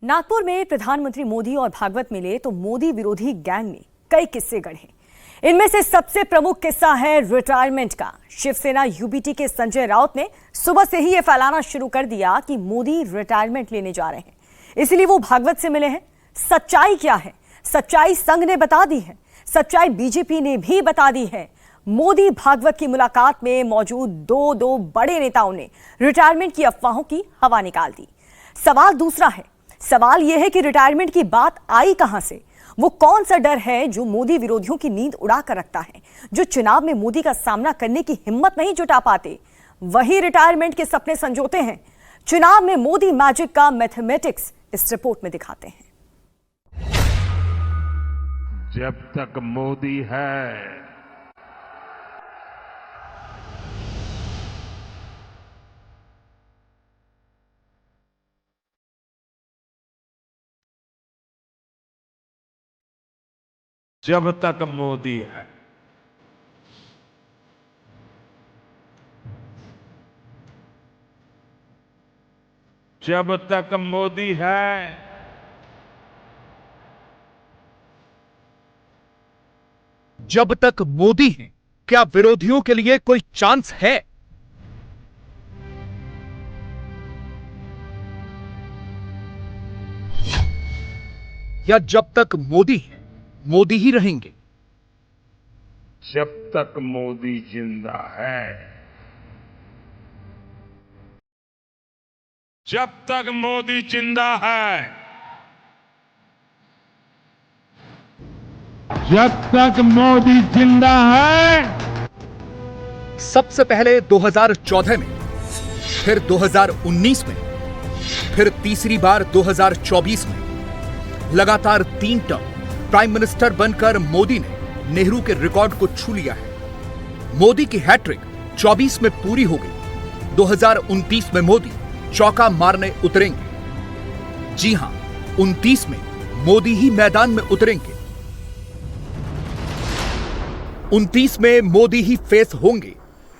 नागपुर में प्रधानमंत्री मोदी और भागवत मिले तो मोदी विरोधी गैंग ने कई किस्से गढ़े। इनमें से सबसे प्रमुख किस्सा है रिटायरमेंट का। शिवसेना यूबीटी के संजय राउत ने सुबह से ही यह फैलाना शुरू कर दिया कि मोदी रिटायरमेंट लेने जा रहे हैं, इसलिए वो भागवत से मिले हैं। सच्चाई क्या है? सच्चाई संघ ने बता दी है, सच्चाई बीजेपी ने भी बता दी है। मोदी भागवत की मुलाकात में मौजूद दो बड़े नेताओं ने रिटायरमेंट की अफवाहों की हवा निकाल दी। सवाल दूसरा है, सवाल यह है कि रिटायरमेंट की बात आई कहां से? वो कौन सा डर है जो मोदी विरोधियों की नींद उड़ा कर रखता है, जो चुनाव में मोदी का सामना करने की हिम्मत नहीं जुटा पाते, वही रिटायरमेंट के सपने संजोते हैं। चुनाव में मोदी मैजिक का मैथमेटिक्स इस रिपोर्ट में दिखाते हैं। जब तक मोदी है, जब तक मोदी है, जब तक मोदी है, जब तक मोदी हैं, क्या विरोधियों के लिए कोई चांस है? या जब तक मोदी हैं, मोदी ही रहेंगे? जब तक मोदी जिंदा है, जब तक मोदी जिंदा है, जब तक मोदी जिंदा है। सबसे पहले 2014 में, फिर 2019 में, फिर तीसरी बार 2024 में लगातार 3 टर्म प्राइम मिनिस्टर बनकर मोदी ने नेहरू के रिकॉर्ड को छू लिया है। मोदी की हैट्रिक 24 में पूरी हो गई। 2029 में मोदी चौका मारने उतरेंगे। जी हां, 29 में मोदी ही मैदान में उतरेंगे। 29 में मोदी ही फेस होंगे।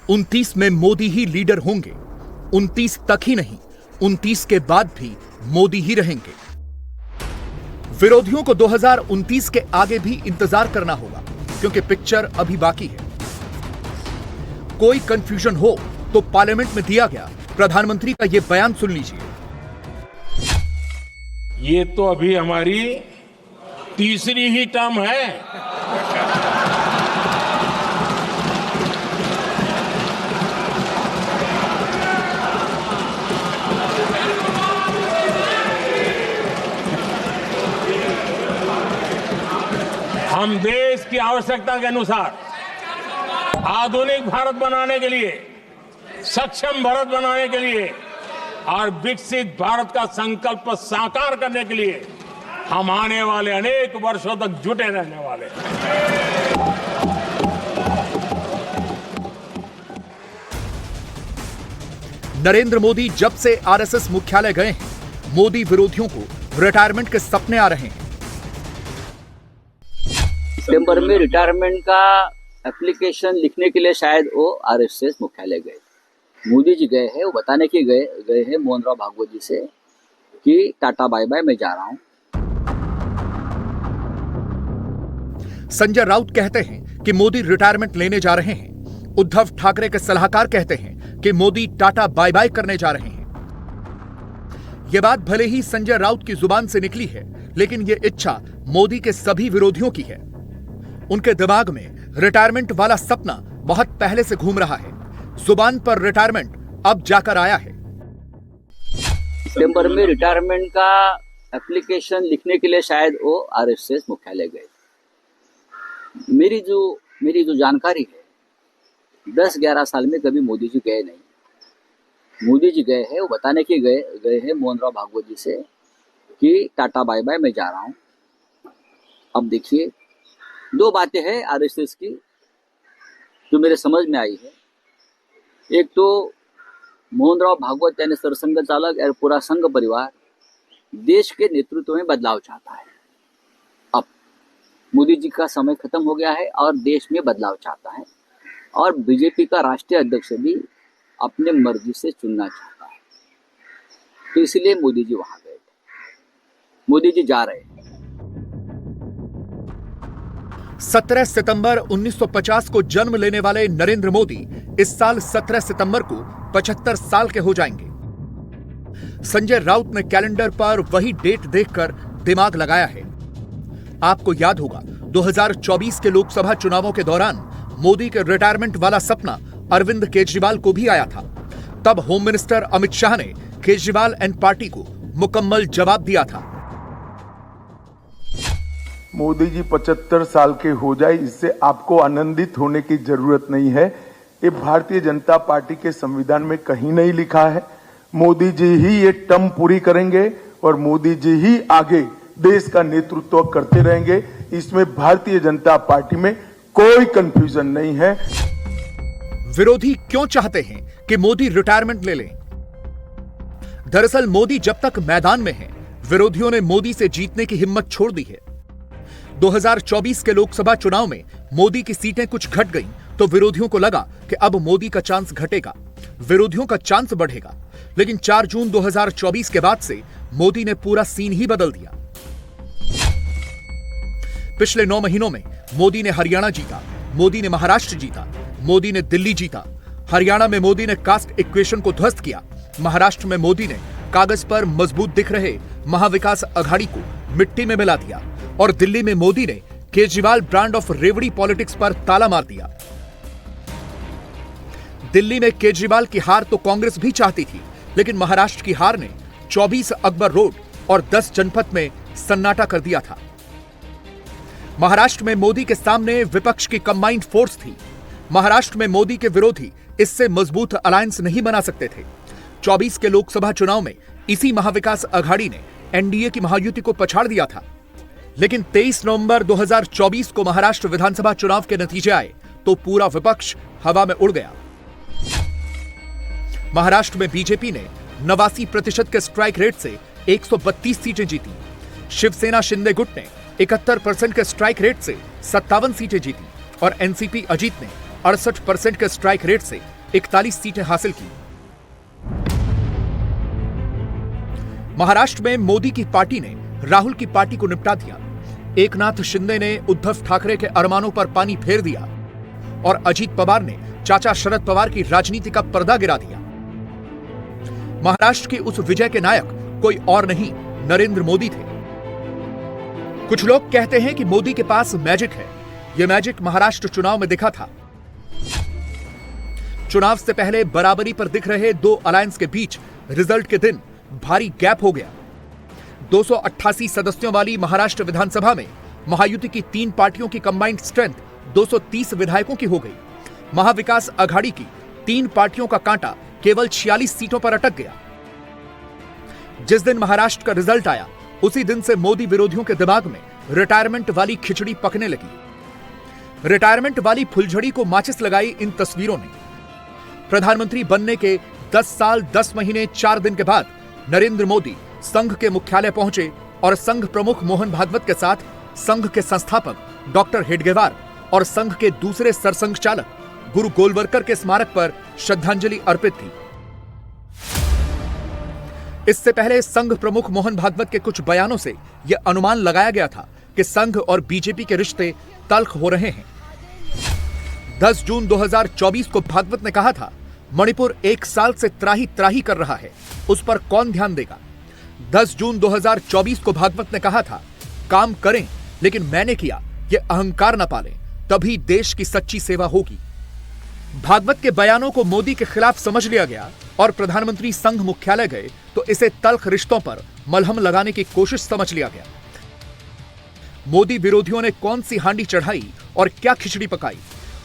29 में मोदी ही लीडर होंगे। 29 तक ही नहीं, 29 के बाद भी मोदी ही रहेंगे। विरोधियों को 2029 के आगे भी इंतजार करना होगा, क्योंकि पिक्चर अभी बाकी है। कोई कंफ्यूजन हो तो पार्लियामेंट में दिया गया प्रधानमंत्री का यह बयान सुन लीजिए। ये तो अभी हमारी तीसरी ही टर्म है। हम देश की आवश्यकता के अनुसार आधुनिक भारत बनाने के लिए, सक्षम भारत बनाने के लिए और विकसित भारत का संकल्प साकार करने के लिए हम आने वाले अनेक वर्षों तक जुटे रहने वाले हैं। नरेंद्र मोदी जब से आरएसएस मुख्यालय गए हैं, मोदी विरोधियों को रिटायरमेंट के सपने आ रहे हैं। सितंबर में रिटायरमेंट का एप्लीकेशन लिखने के लिए शायद वो आरएसएस मुख्यालय गए। मोदी जी गए हैं, वो बताने के गए हैं मोहन राव भागवत जी से कि टाटा बाय बाय, मैं जा रहा हूं। संजय राउत कहते हैं कि मोदी रिटायरमेंट लेने जा रहे हैं। उद्धव ठाकरे के सलाहकार कहते हैं कि मोदी टाटा बाय बाय करने जा रहे हैं। यह बात भले ही संजय राउत की जुबान से निकली है, लेकिन यह इच्छा मोदी के सभी विरोधियों की है। उनके दिमाग में रिटायरमेंट वाला सपना बहुत पहले से घूम रहा है। जुबान पर रिटायरमेंट अब जाकर आया है। सितंबर में रिटायरमेंट का एप्लीकेशन लिखने के लिए शायद वो आरएसएस मुख्यालय गए। मेरी जो जानकारी है, 10-11 साल में कभी मोदी जी गए नहीं। मोदी जी गए हैं, वो बताने के गए हैं मोहन राव भागवत जी से कि टाटा बाय बाय, मैं जा रहा हूं। अब देखिए, 2 बातें हैं आरएसएस की जो मेरे समझ में आई है। एक तो मोहन राव भागवत यानी सरसंघ चालक और पूरा संघ परिवार देश के नेतृत्व में बदलाव चाहता है। अब मोदी जी का समय खत्म हो गया है और देश में बदलाव चाहता है, और बीजेपी का राष्ट्रीय अध्यक्ष भी अपने मर्जी से चुनना चाहता है। तो इसलिए मोदी जी वहां गए थे। मोदी जी जा रहे हैं। 17 सितंबर 1950 को जन्म लेने वाले नरेंद्र मोदी इस साल 17 सितंबर को 75 साल के हो जाएंगे। संजय राउत ने कैलेंडर पर वही डेट देखकर दिमाग लगाया है। आपको याद होगा 2024 के लोकसभा चुनावों के दौरान मोदी के रिटायरमेंट वाला सपना अरविंद केजरीवाल को भी आया था। तब होम मिनिस्टर अमित शाह ने केजरीवाल एंड पार्टी को मुकम्मल जवाब दिया था। मोदी जी 75 साल के हो जाए, इससे आपको आनंदित होने की जरूरत नहीं है। ये भारतीय जनता पार्टी के संविधान में कहीं नहीं लिखा है। मोदी जी ही ये टर्म पूरी करेंगे और मोदी जी ही आगे देश का नेतृत्व करते रहेंगे। इसमें भारतीय जनता पार्टी में कोई कंफ्यूजन नहीं है। विरोधी क्यों चाहते हैं कि मोदी रिटायरमेंट ले लें? दरअसल मोदी जब तक मैदान में हैं, विरोधियों ने मोदी से जीतने की हिम्मत छोड़ दी है। 2024 के लोकसभा चुनाव में मोदी की सीटें कुछ घट गईं, तो विरोधियों को लगा कि अब मोदी का चांस घटेगा, विरोधियों का चांस बढ़ेगा। लेकिन 4 जून 2024 के बाद से मोदी ने पूरा सीन ही बदल दिया। पिछले 9 महीनों में मोदी ने हरियाणा जीता, मोदी ने महाराष्ट्र जीता, मोदी ने दिल्ली जीता। हरियाणा में मोदी ने कास्ट इक्वेशन को ध्वस्त किया। महाराष्ट्र में मोदी ने कागज पर मजबूत दिख रहे महाविकास अघाड़ी को मिट्टी में मिला दिया और दिल्ली में मोदी ने केजरीवाल ब्रांड ऑफ रेवड़ी पॉलिटिक्स पर ताला मार दिया। दिल्ली में केजरीवाल की हार तो कांग्रेस भी चाहती थी, लेकिन महाराष्ट्र की हार ने 24 अकबर रोड और 10 जनपद में सन्नाटा कर दिया था। महाराष्ट्र में मोदी के सामने विपक्ष की कंबाइंड फोर्स थी। महाराष्ट्र में मोदी के विरोधी इससे मजबूत अलायंस नहीं बना सकते थे। 24 के लोकसभा चुनाव में इसी महाविकास अघाड़ी ने एनडीए की महायुति को पछाड़ दिया था। लेकिन 23 नवंबर 2024 को महाराष्ट्र विधानसभा चुनाव के नतीजे आए तो पूरा विपक्ष हवा में उड़ गया। महाराष्ट्र में बीजेपी ने 89% के स्ट्राइक रेट से 132 सीटें जीती। शिवसेना शिंदे गुट ने 71% के स्ट्राइक रेट से 57 सीटें जीती और एनसीपी अजीत ने 68% के स्ट्राइक रेट से 41 सीटें हासिल की। महाराष्ट्र में मोदी की पार्टी ने राहुल की पार्टी को निपटा दिया। एकनाथ शिंदे ने उद्धव ठाकरे के अरमानों पर पानी फेर दिया और अजीत पवार ने चाचा शरद पवार की राजनीति का पर्दा गिरा दिया। महाराष्ट्र की उस विजय के नायक कोई और नहीं, नरेंद्र मोदी थे। कुछ लोग कहते हैं कि मोदी के पास मैजिक है। यह मैजिक महाराष्ट्र चुनाव में दिखा था। चुनाव से पहले बराबरी पर दिख रहे 2 अलायंस के बीच रिजल्ट के दिन भारी गैप हो गया। 288 सदस्यों वाली महाराष्ट्र विधानसभा में महायुति की 3 पार्टियों की कंबाइंड स्ट्रेंथ 230 विधायकों की हो गई। महाविकास अघाड़ी की 3 पार्टियों का कांटा केवल 46 सीटों पर अटक गया। जिस दिन महाराष्ट्र का रिजल्ट आया, उसी दिन से मोदी विरोधियों के दिमाग में रिटायरमेंट वाली खिचड़ी पकने लगी। रिटायरमेंट वाली फुलझड़ी को माचिस लगाई इन तस्वीरों ने। प्रधानमंत्री बनने के 10 साल 10 महीने 4 दिन के बाद नरेंद्र मोदी संघ के मुख्यालय पहुंचे और संघ प्रमुख मोहन भागवत के साथ संघ के संस्थापक डॉक्टर हेडगेवार और संघ के दूसरे सरसंघ चालक गुरु गोलवलकर के स्मारक पर श्रद्धांजलि अर्पित थी। इससे पहले संघ प्रमुख मोहन भागवत के कुछ बयानों से यह अनुमान लगाया गया था कि संघ और बीजेपी के रिश्ते तल्ख हो रहे हैं। 10 जून 2024 को भागवत ने कहा था, मणिपुर 1 साल से त्राही त्राही कर रहा है, उस पर कौन ध्यान देगा। 10 जून 2024 को भागवत ने कहा था, काम करें लेकिन मैंने किया, ये अहंकार न पालें, तभी देश की सच्ची सेवा होगी। भागवत के बयानों को मोदी के खिलाफ समझ लिया गया और प्रधानमंत्री संघ मुख्यालय गए तो इसे तल्ख रिश्तों पर मलहम लगाने की कोशिश समझ लिया गया। मोदी विरोधियों ने कौन सी हांडी चढ़ाई और क्या खिचड़ी पकाई,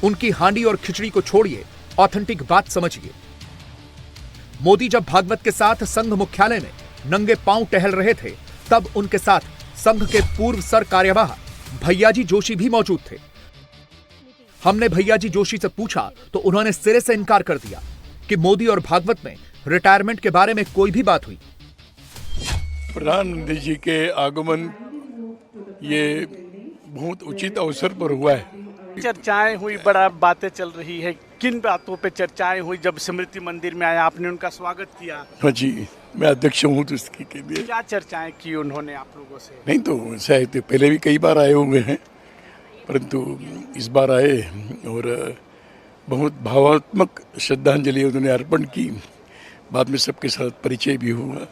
उनकी हांडी और खिचड़ी को छोड़िए, ऑथेंटिक बात समझिए। मोदी जब भागवत के साथ संघ मुख्यालय में नंगे पांव टहल रहे थे, तब उनके साथ संघ के पूर्व सर कार्यवाह भैयाजी जोशी भी मौजूद थे। हमने भैयाजी जोशी से पूछा तो उन्होंने सिरे से इनकार कर दिया कि मोदी और भागवत में रिटायरमेंट के बारे में कोई भी बात हुई। प्रधानमंत्री जी के आगमन ये बहुत उचित अवसर पर हुआ है। चर्चाएं हुई, बड़ा बातें चल रही है, किन बातों पे चर्चाएं हुई? जब स्मृति मंदिर में आया आपने उनका स्वागत किया, हाँ जी, मैं अध्यक्ष हूँ तो इसके के लिए। क्या चर्चाएं की उन्होंने आप लोगों से? नहीं तो शायद पहले भी कई बार आए हुए हैं, परंतु इस बार आए और बहुत भावात्मक श्रद्धांजलि उन्होंने अर्पण की। बाद में सबके साथ परिचय भी हुआ।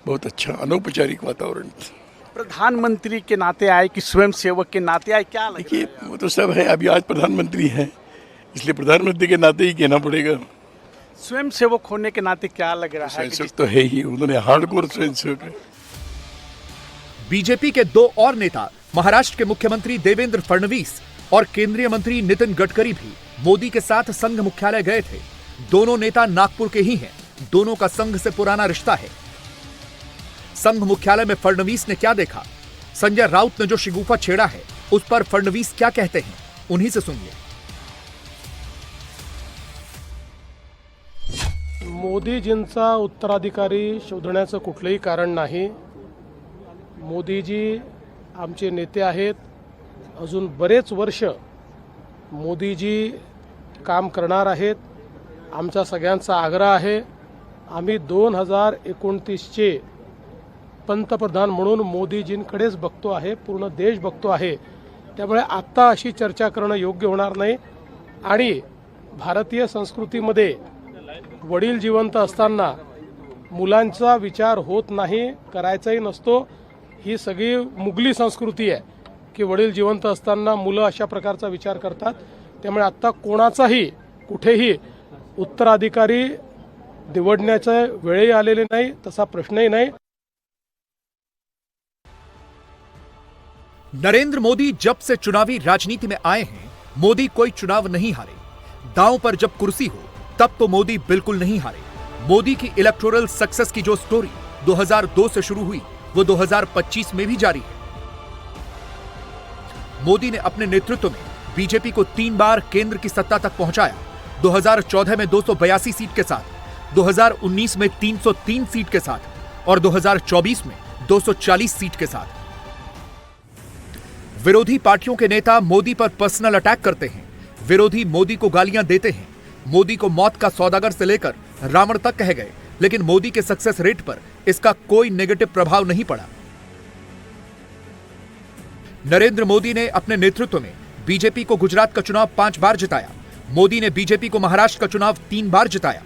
बहुत अच्छा अनौपचारिक वातावरण। प्रधानमंत्री के नाते आए कि स्वयं सेवक के नाते आए, क्या लग रहा देखिए है? वो तो सब है, अभी आज प्रधानमंत्री हैं इसलिए प्रधानमंत्री के नाते ही कहना पड़ेगा। स्वयं सेवक होने के नाते क्या लग रहा है? स्वयंसेवक तो है ही, उन्होंने हार्डकोर स्वयंसेवक है। बीजेपी के दो और नेता महाराष्ट्र के मुख्यमंत्री देवेंद्र फडणवीस और केंद्रीय मंत्री नितिन गडकरी भी मोदी के साथ संघ मुख्यालय गए थे। दोनों नेता नागपुर के ही हैं। दोनों का संघ से पुराना रिश्ता है। संघ मुख्यालय में फडणवीस ने क्या देखा? संजय राउत ने जो शिगुफा छेड़ा है उस पर फडणवीस क्या कहते हैं, उन्हीं से सुनिए। मोदीजींचा उत्तराधिकारी शोधण्याचं कुठलंही कारण नाही। मोदीजी आमचे नेते आहेत, अजून बरेच वर्ष मोदीजी काम करणार आहेत। आमचा सगळ्यांचा आग्रह आहे, आम्ही 2029चे पंतप्रधान म्हणून मोदीजींकडेच बघतो आहे, पूर्ण देश बघतो आहे। त्यामुळे आता अशी चर्चा करणं योग्य होणार नाही आणि भारतीय संस्कृतीमध्ये वडील जिवंत असताना मुलांचा विचार होत नाही, करायचाही नसतो। ही सगळी मुघली संस्कृती आहे की वडील जिवंत असताना मुलं अशा प्रकारचा विचार करतात। त्यामुळे आता कोणाचाही कुठेही उत्तराधिकारी निवडण्याचे वेळही आलेले नाही, तसा प्रश्नही नाही। नरेंद्र मोदी जब से चुनावी राजनीति में आए हैं, मोदी कोई चुनाव नहीं हारे। दांव पर जब कुर्सी हो तब तो मोदी बिल्कुल नहीं हारे। मोदी की इलेक्टोरल सक्सेस की जो स्टोरी 2002 से शुरू हुई वो 2025 में भी जारी है। मोदी ने अपने नेतृत्व में बीजेपी को 3 बार केंद्र की सत्ता तक पहुंचाया। 2014 में 282 सीट के साथ, 2019 में 303 सीट के साथ और 2024 में 240 सीट के साथ। विरोधी पार्टियों के नेता मोदी पर पर्सनल अटैक करते हैं। विरोधी मोदी को गालियां देते हैं। मोदी को मौत का सौदागर से लेकर रावण तक कहे गए, लेकिन मोदी के सक्सेस रेट पर इसका कोई नेगेटिव प्रभाव नहीं पड़ा। नरेंद्र मोदी ने अपने नेतृत्व में बीजेपी को गुजरात का चुनाव 5 बार जिताया। मोदी ने बीजेपी को महाराष्ट्र का चुनाव 3 बार जिताया,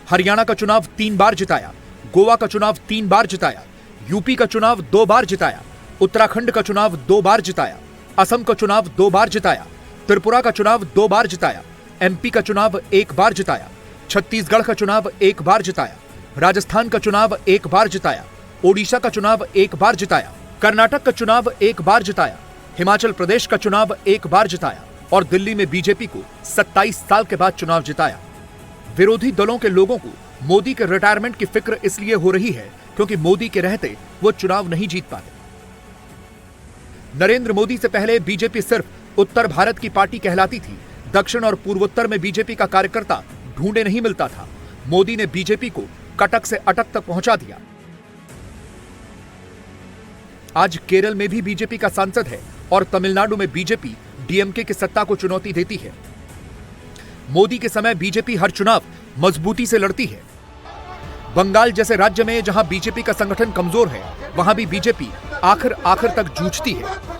हरियाणा का चुनाव 3 बार जिताया, गोवा का चुनाव 3 बार जिताया, यूपी का चुनाव 2 बार जिताया, उत्तराखंड का चुनाव 2 बार जिताया, असम का चुनाव 2 बार जिताया, त्रिपुरा का चुनाव 2 बार जिताया, एमपी का चुनाव 1 बार जिताया, छत्तीसगढ़ का चुनाव 1 बार जिताया, राजस्थान का चुनाव 1 बार जिताया, ओडिशा का चुनाव 1 बार जिताया, कर्नाटक का चुनाव 1 बार जिताया, हिमाचल प्रदेश का चुनाव 1 बार जिताया और दिल्ली में बीजेपी को 27 साल के बाद चुनाव जिताया। विरोधी दलों के लोगों को मोदी के रिटायरमेंट की फिक्र इसलिए हो रही है क्योंकि मोदी के रहते वो चुनाव नहीं जीत पाते। नरेंद्र मोदी से पहले बीजेपी सिर्फ उत्तर भारत की पार्टी कहलाती थी। दक्षिण और पूर्वोत्तर में बीजेपी का कार्यकर्ता ढूंढे नहीं मिलता था। मोदी ने बीजेपी को कटक से अटक तक पहुंचा दिया। आज केरल में भी बीजेपी का सांसद है और तमिलनाडु में बीजेपी डीएमके की सत्ता को चुनौती देती है। मोदी के समय बीजेपी हर चुनाव मजबूती से लड़ती है। बंगाल जैसे राज्य में जहां बीजेपी का संगठन कमजोर है, वहां भी बीजेपी आखिर तक जूझती है।